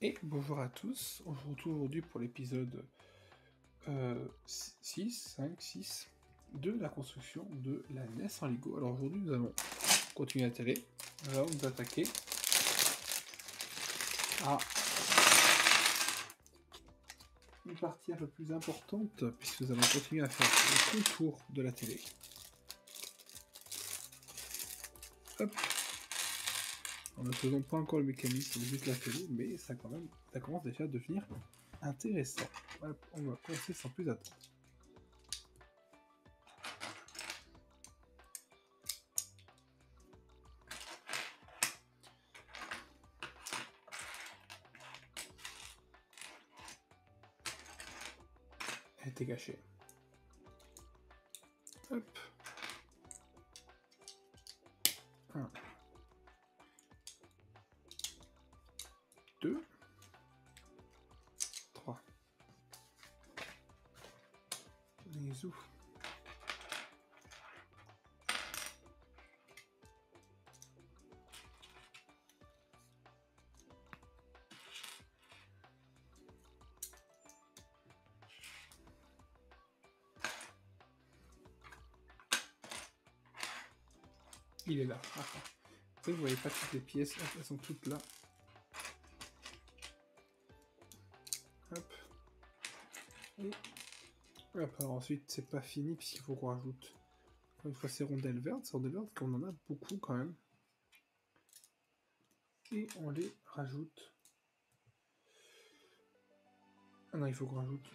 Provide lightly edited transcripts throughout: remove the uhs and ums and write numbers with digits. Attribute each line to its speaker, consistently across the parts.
Speaker 1: Et bonjour à tous, on se retrouve aujourd'hui pour l'épisode 6 de la construction de la NES en Lego. Alors aujourd'hui nous allons continuer la télé, nous allons nous attaquer à une partie un peu plus importante puisque nous allons continuer à faire le contour de la télé. Hop. En ne faisant pas encore le mécanisme, juste la télé, mais ça commence déjà à devenir intéressant. Hop, on va commencer sans plus attendre. Elle était cachée. Hop. 1, 2, 3. Les ouf. Il est là. Vous voyez pas toutes les pièces, elles sont toutes là. Hop. Et hop, alors ensuite c'est pas fini puisqu'il faut qu'on rajoute une fois ces rondelles vertes qu'on en a beaucoup quand même. Et on les rajoute. Ah non, il faut qu'on rajoute.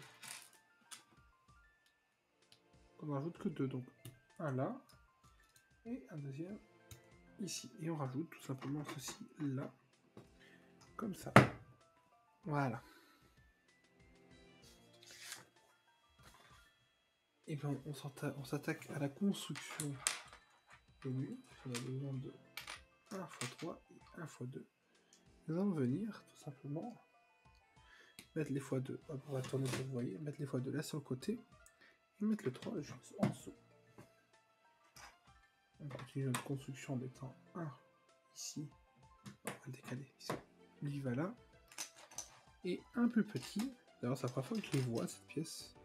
Speaker 1: On en rajoute que 2, donc un là et un deuxième ici. Et on rajoute tout simplement ceci là, comme ça. Voilà. Et bien on s'attaque à la construction des murs. On a besoin de 1 x 3 et 1 x 2. Nous allons venir tout simplement mettre les x2. Hop, on va tourner pour que vous voyez, mettre les x2 là sur le côté et mettre le 3 juste en dessous. On continue notre construction en mettant 1 ici. On va le décaler ici. Lui va là. Et un plus petit. D'ailleurs, ça fera fois que je les vois cette pièce.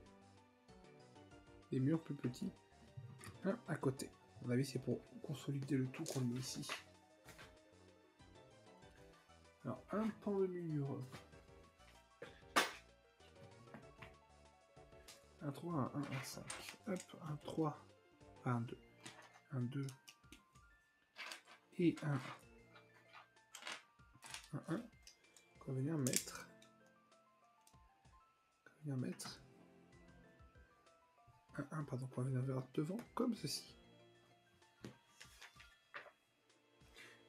Speaker 1: Des murs plus petits. Un à côté. À mon avis, c'est pour consolider le tout qu'on met ici. Alors, un pan de mur. Un 3, un 1, un 5. Hop, un 3, un 2. Un 2. Et un 1. On va venir mettre. Un 1, pardon, qu'on va venir vers devant, comme ceci.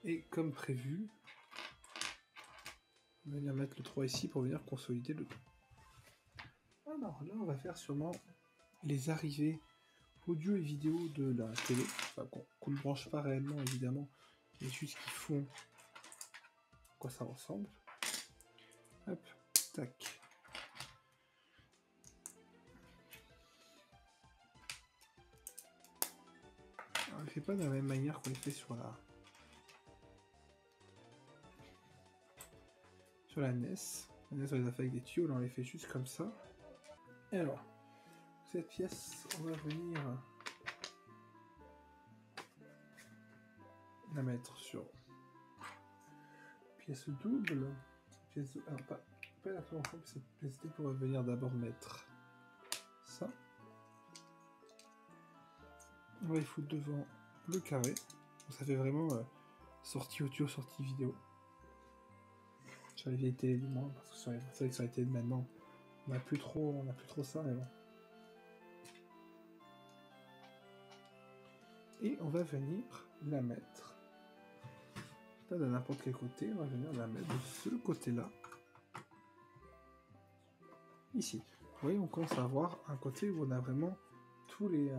Speaker 1: Et comme prévu, on va venir mettre le 3 ici pour venir consolider le tout. Alors là, on va faire sûrement les arrivées audio et vidéo de la télé, enfin, qu'on ne branche pas réellement évidemment, mais juste qu'ils font à quoi ça ressemble. Hop, tac. Alors, on ne fait pas de la même manière qu'on le fait sur la NES. La NES, on les a fait avec des tuyaux, là on les fait juste comme ça. Et alors, cette pièce, on va venir la mettre sur pièce double. Pièce, alors pas la tour ensemble, cette pièce double, on va venir d'abord mettre ça. On va y foutre devant le carré. Donc ça fait vraiment sortie audio, sortie vidéo. Sur les vieilles télé du moins, parce que sur les télé de maintenant, on n'a plus trop ça, mais bon. Et on va venir la mettre, pas de n'importe quel côté, on va venir la mettre de ce côté-là, ici. Vous voyez, on commence à avoir un côté où on a vraiment tous les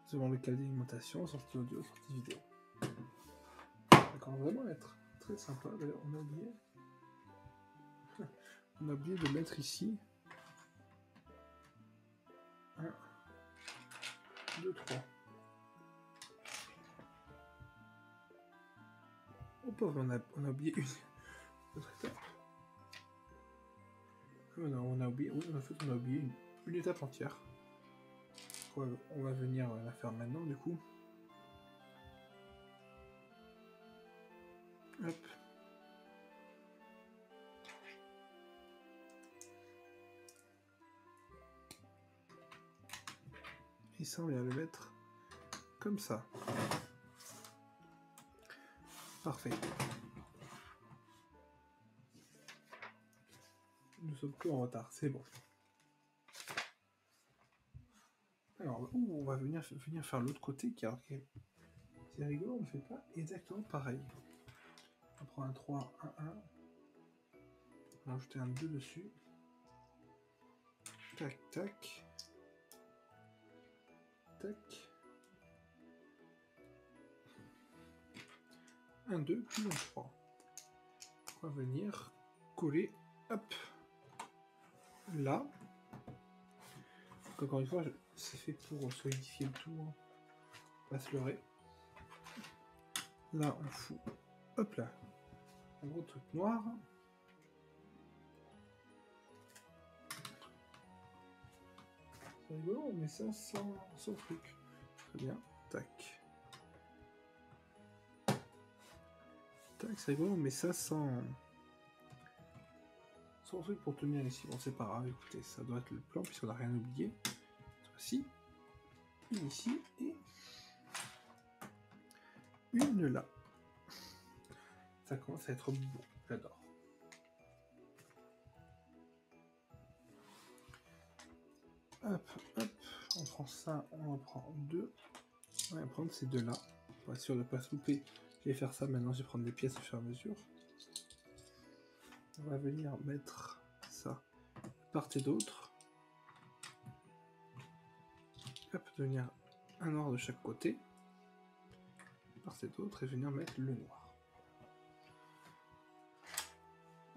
Speaker 1: selon le câble d'alimentation, sortie audio, sortie vidéo. Ça commence vraiment à être très sympa. D'ailleurs, on a oublié de mettre ici 1, 2, 3. Oh pauvre, on a oublié une autre étape. On a oublié, oui, en fait, on a oublié une étape entière. On va venir la faire maintenant, du coup. Hop. Et ça, on vient le mettre comme ça. Parfait. Nous sommes plus en retard, c'est bon. Alors, on va venir faire l'autre côté, car c'est rigolo, on ne fait pas exactement pareil. On prend un 3, un 1. On va ajouter un 2 dessus. Tac, tac. Tac. Un 2, puis un 3. On va venir coller, hop, là. Donc, encore une fois, c'est fait pour solidifier le tout, hein. Pas se leurrer. Là, on fout, hop là, un gros truc noir. C'est rigolo, on met ça sans truc. Très bien, tac. Tac, c'est rigolo, on met ça sans truc pour tenir ici. Bon, c'est pas grave, écoutez, ça doit être le plan puisqu'on n'a rien oublié. Voici, une ici et une là. Ça commence à être beau, j'adore. Hop, hop, on prend ça, on en prend deux. On va prendre ces deux là, pour être sûr de ne pas se louper. Je vais faire ça maintenant, je vais prendre des pièces au fur et à mesure. On va venir mettre ça de part et d'autre. Hop, venir un noir de chaque côté, de part et d'autre, et venir mettre le noir.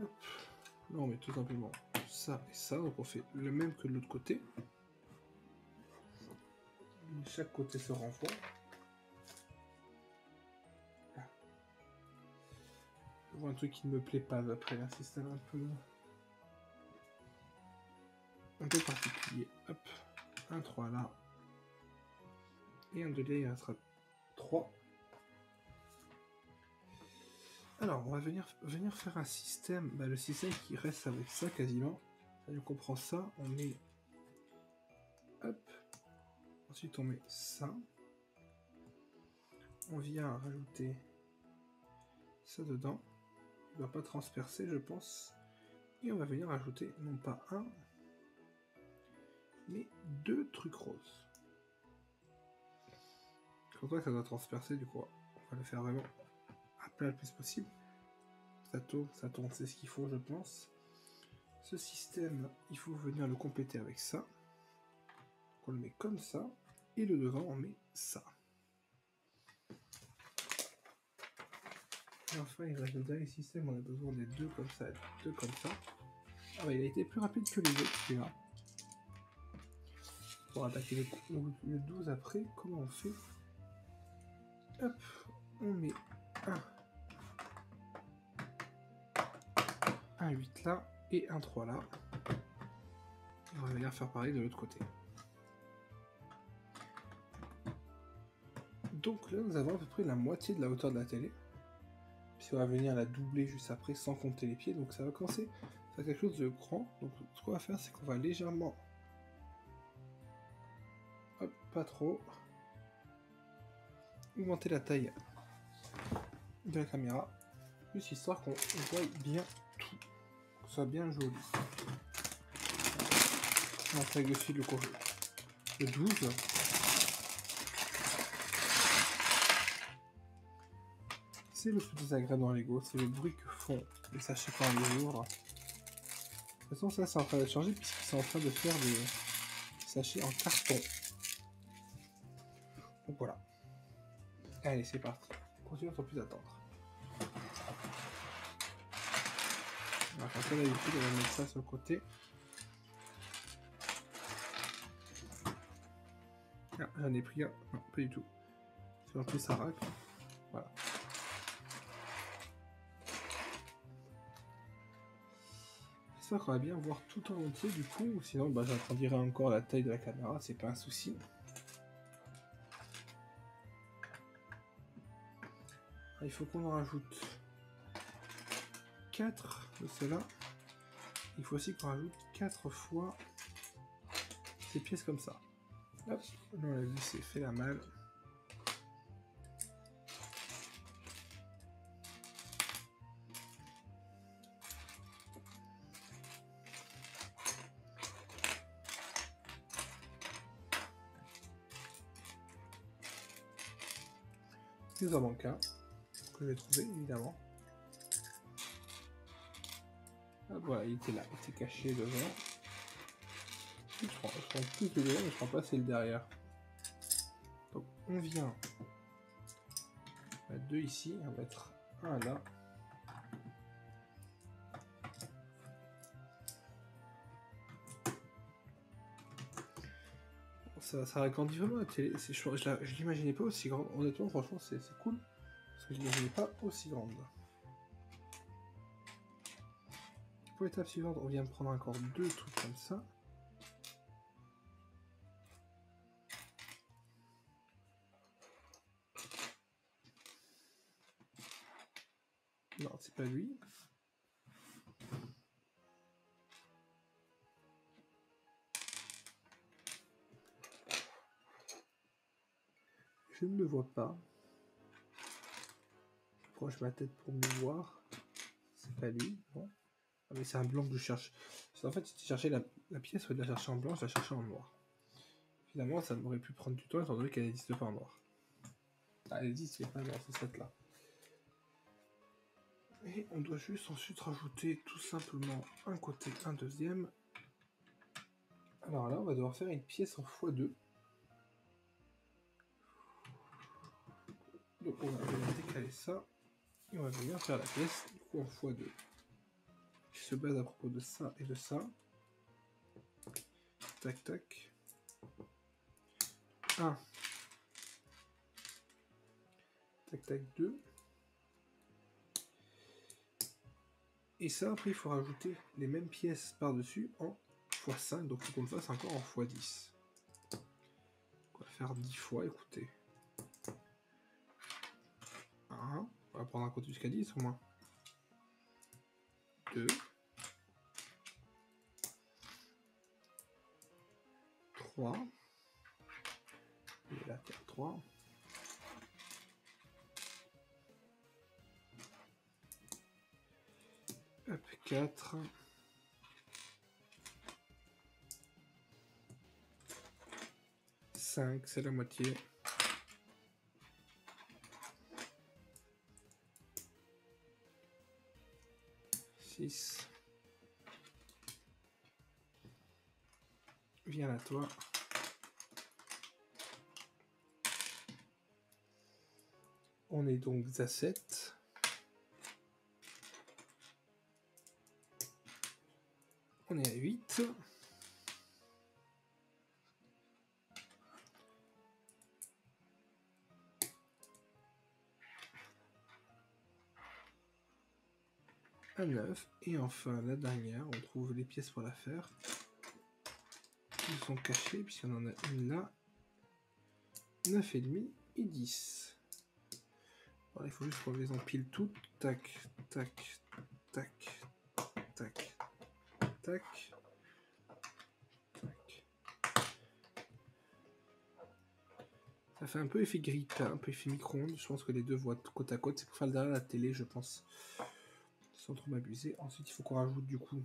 Speaker 1: Hop. Là on met tout simplement ça et ça, donc on fait le même que de l'autre côté. Chaque côté se renvoie. Là. Je vois un truc qui ne me plaît pas après un système un peu particulier. Hop, un 3 là. Et un 2 là, il restera 3. Alors, on va venir faire un système, le système qui reste avec ça quasiment. Donc on prend ça, on met, hop, ensuite on met ça. On vient rajouter ça dedans. Il ne doit pas transpercer, je pense. Et on va venir rajouter, non pas un, mais deux trucs roses. Pourquoi ça doit transpercer, du coup, on va le faire vraiment à plat le plus possible. Ça tourne, c'est ce qu'il faut, je pense. Ce système, il faut venir le compléter avec ça. On le met comme ça. Et le devant, on met ça. Et enfin, il reste le dernier système, on a besoin des deux comme ça, deux comme ça. Ah bah, il a été plus rapide que les autres, celui-là. Pour attaquer le 12 après, comment on fait? Hop, on met un 8 là et un 3 là. Et on va venir faire pareil de l'autre côté. Donc là, nous avons à peu près la moitié de la hauteur de la télé. Puis on va venir la doubler juste après sans compter les pieds. Donc ça va commencer à faire quelque chose de grand. Donc ce qu'on va faire, c'est qu'on va légèrement... Hop, pas trop. Augmenter la taille de la caméra. Juste histoire qu'on voit bien tout. Que ce soit bien joli. On attaque dessus le 12. C'est le plus désagréable dans Lego, c'est le bruit que font les sachets quand on les ouvre. De toute façon, ça c'est en train de changer puisqu'ils sont en train de faire des sachets en carton. Donc voilà. Allez, c'est parti. Continue sans plus attendre. On va faire comme d'habitude, on va mettre ça sur le côté. Ah, j'en ai pris un. Non, pas du tout. C'est un peu ça racle. Voilà. J'espère qu'on va bien voir tout en entier du coup, ou sinon bah, j'agrandirai encore la taille de la caméra, c'est pas un souci. Il faut qu'on en rajoute 4 de cela. Il faut aussi qu'on rajoute 4 fois ces pièces comme ça. Hop, là on l'a vu, c'est fait la malle. Il nous en manque un, que je vais trouver évidemment. Ah voilà, il était là, il était caché devant. Je prends plus le devant, mais je prends pas celle derrière. Donc on vient mettre 2 ici, on va mettre un là. Ça agrandit vraiment la télé. Je l'imaginais pas aussi grande. Honnêtement, franchement, c'est cool. Parce que je l'imaginais pas aussi grande. Pour l'étape suivante, on vient de prendre encore 2 trucs comme ça. Non, c'est pas lui. Je ne le vois pas. Je proche ma tête pour me voir. C'est pas lui, bon. Ah, mais c'est un blanc que je cherche. En fait, si tu cherchais la pièce, au lieu de la chercher en blanc, je la cherchais en noir. Finalement, ça m'aurait pu prendre du temps, étant donné qu'elle n'existe pas en noir. Ah, elle existe, il n'y a pas dans cette là. Et on doit juste ensuite rajouter tout simplement un côté, un deuxième. Alors là, on va devoir faire une pièce en x2. Donc on va venir décaler ça. Et on va venir faire la pièce du coup en x2. Qui se base à propos de ça et de ça. Tac tac. 1. Tac tac 2. Et ça, après, il faut rajouter les mêmes pièces par-dessus en x5. Donc il faut qu'on le fasse encore en x10. On va faire 10 fois, écoutez. 1. On va prendre un côté jusqu'à 10 au moins. 2. 3. Et là, 3. 4. 5, c'est la moitié. 6. Viens à toi. On est donc à 7. On est à 8. À 9. Et enfin, la dernière, on trouve les pièces pour la faire. Ils sont cachés, puisqu'il y en a une là. 9,5 et 10. Voilà, il faut juste qu'on les empile toutes. Tac, tac, tac, tac, tac. Ça fait un peu effet grille-pain, un peu effet micro-ondes. Je pense que les deux vont être côte à côte. C'est pour faire le derrière la télé, je pense. Sans trop m'abuser. Ensuite, il faut qu'on rajoute du coup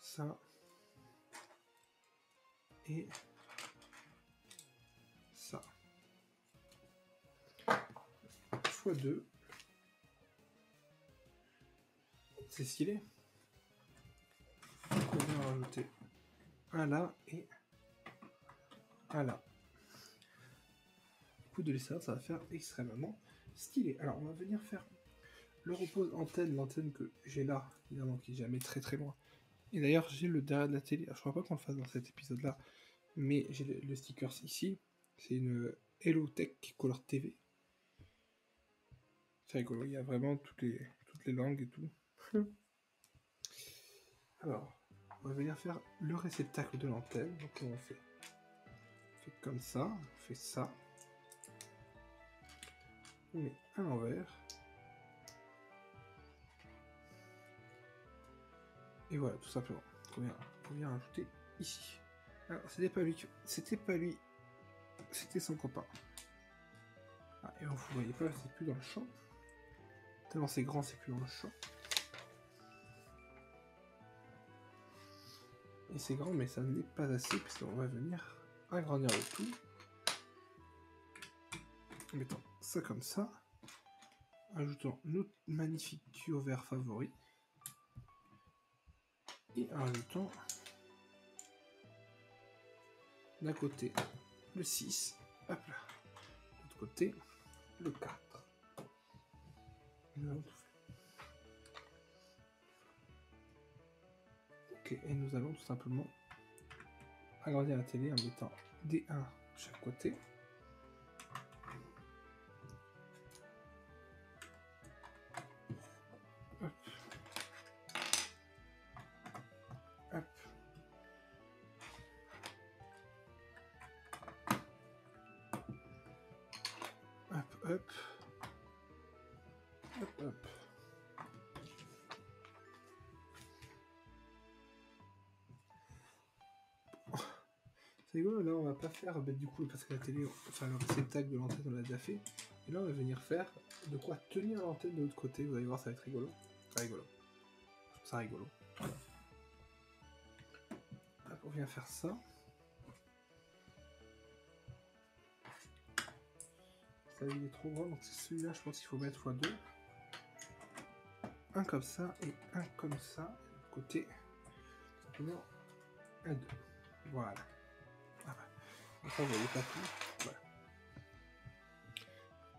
Speaker 1: ça et ça. x2. C'est stylé. Donc on va rajouter un là et un là. Du coup, de l'extérieur, ça va faire extrêmement stylé. Alors, on va venir faire le repose antenne, l'antenne que j'ai là, évidemment, qui est jamais très très loin. Et d'ailleurs, j'ai le derrière de la télé. Alors, je crois pas qu'on le fasse dans cet épisode-là, mais j'ai le sticker ici. C'est une Hello Tech Color TV. C'est rigolo, il y a vraiment toutes les langues et tout. Alors, on va venir faire le réceptacle de l'antenne. Donc on fait comme ça, on fait ça. On met à l'envers. Et voilà, tout simplement. On vient rajouter ici. Alors, c'était pas lui, c'était son copain. Ah, et vous voyez pas, c'est plus dans le champ. Tellement c'est grand, c'est plus dans le champ. Et c'est grand, mais ça n'est pas assez, puisqu'on va venir agrandir le tout. En mettant ça comme ça. Ajoutant notre magnifique tuyau vert favori. Et en rajoutant d'un côté le 6, hop là. De l'autre côté le 4. Nous avons tout fait. Ok, et nous allons tout simplement agrandir la télé en mettant des 1 de chaque côté. Hop. Hop. Hop, hop. Hop, hop. C'est rigolo, là on va pas faire du coup parce que la télé, enfin le réceptacle de l'antenne on l'a déjà fait. Et là on va venir faire de quoi tenir l'antenne de l'autre côté, vous allez voir ça va être rigolo. Très rigolo. Je trouve ça rigolo. Hop, on vient faire ça. Ça il est trop grand donc c'est celui-là je pense qu'il faut mettre x2. Un comme ça et un comme ça. De l'autre côté, simplement un 2. Voilà. Ah bah. Enfin, vous voyez pas tout. Voilà.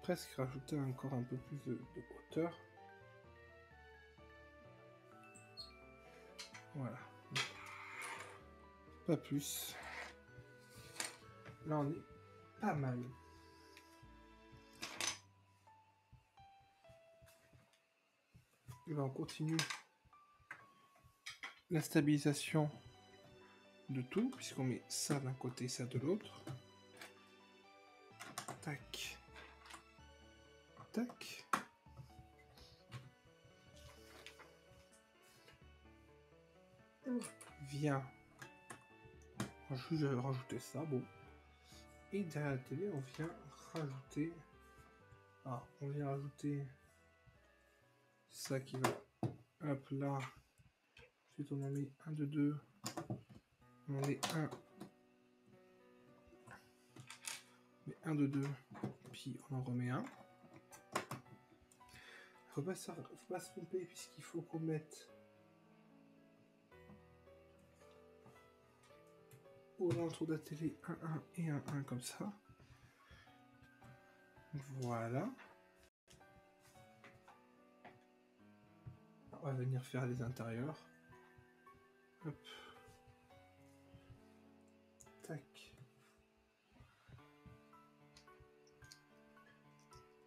Speaker 1: Presque rajouter encore un peu plus de hauteur. Voilà. Pas plus. Là, on est pas mal. Et ben, on continue la stabilisation de tout, puisqu'on met ça d'un côté, ça de l'autre. Tac. Tac. Viens. Je vais rajouter ça, bon. Et derrière la télé, on vient rajouter... Ah, on vient rajouter ça qui va... Hop là. Ensuite, on en met 1, 2, 2. On met 1. Mais 1, 2, 2. Puis on en remet un. Faut pas se tromper puisqu'il faut qu'on mette aux alentours de la télé 1, 1 et 1, 1 comme ça. Voilà. On va venir faire les intérieurs. Hop. Tac.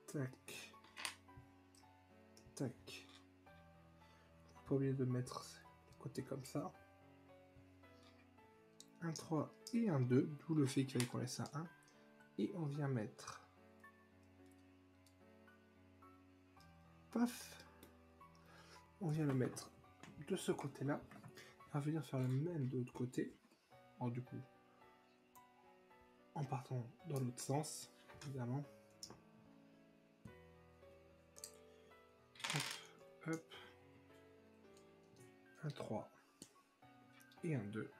Speaker 1: Tac. Tac. Faut pas oublier de mettre les côtés comme ça. Un 3 et un 2, d'où le fait qu'il fallait qu'on laisse un 1. Et on vient mettre... Paf. On vient le mettre de ce côté-là. On va venir faire le même de l'autre côté. Alors du coup, en partant dans l'autre sens, évidemment. Hop, hop. Un 3 et un 2.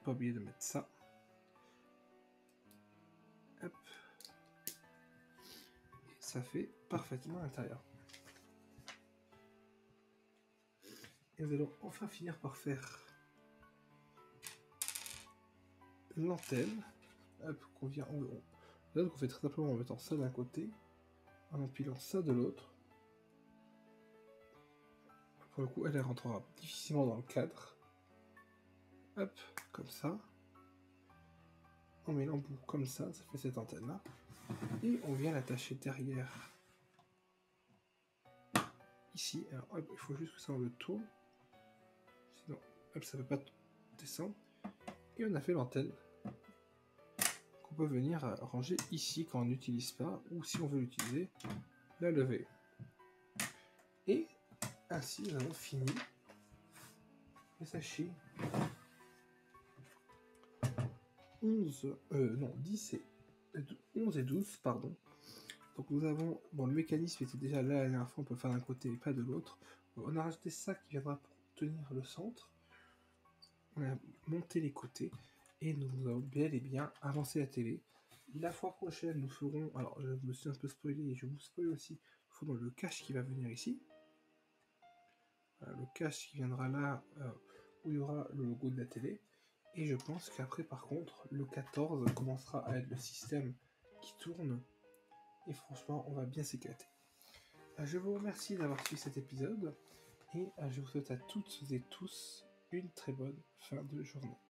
Speaker 1: Pas oublier de mettre ça. Hop. Et ça fait parfaitement l'intérieur. Et nous allons enfin finir par faire l'antenne. Hop, qu'on vient en haut. Là, donc on fait très simplement en mettant ça d'un côté, en empilant ça de l'autre. Pour le coup, elle rentrera difficilement dans le cadre. Hop, comme ça. On met l'embout comme ça fait cette antenne là. Et on vient l'attacher derrière ici. Alors hop, il faut juste que ça on le tourne. Sinon, hop, ça ne peut pas descendre. Et on a fait l'antenne qu'on peut venir ranger ici quand on n'utilise pas, ou si on veut l'utiliser, la lever. Et ainsi nous avons fini les sachets 11 et 12, pardon. Donc nous avons, bon, le mécanisme était déjà là la dernière fois, on peut le faire d'un côté et pas de l'autre. On a rajouté ça qui viendra pour tenir le centre. On a monté les côtés et nous avons bel et bien avancé la télé. La fois prochaine, nous ferons, alors je me suis un peu spoilé et je vous spoil aussi, nous ferons le cache qui va venir ici. Voilà, le cache qui viendra là où il y aura le logo de la télé. Et je pense qu'après, par contre, le 14 commencera à être le système qui tourne. Et franchement, on va bien s'éclater. Je vous remercie d'avoir suivi cet épisode. Et je vous souhaite à toutes et tous une très bonne fin de journée.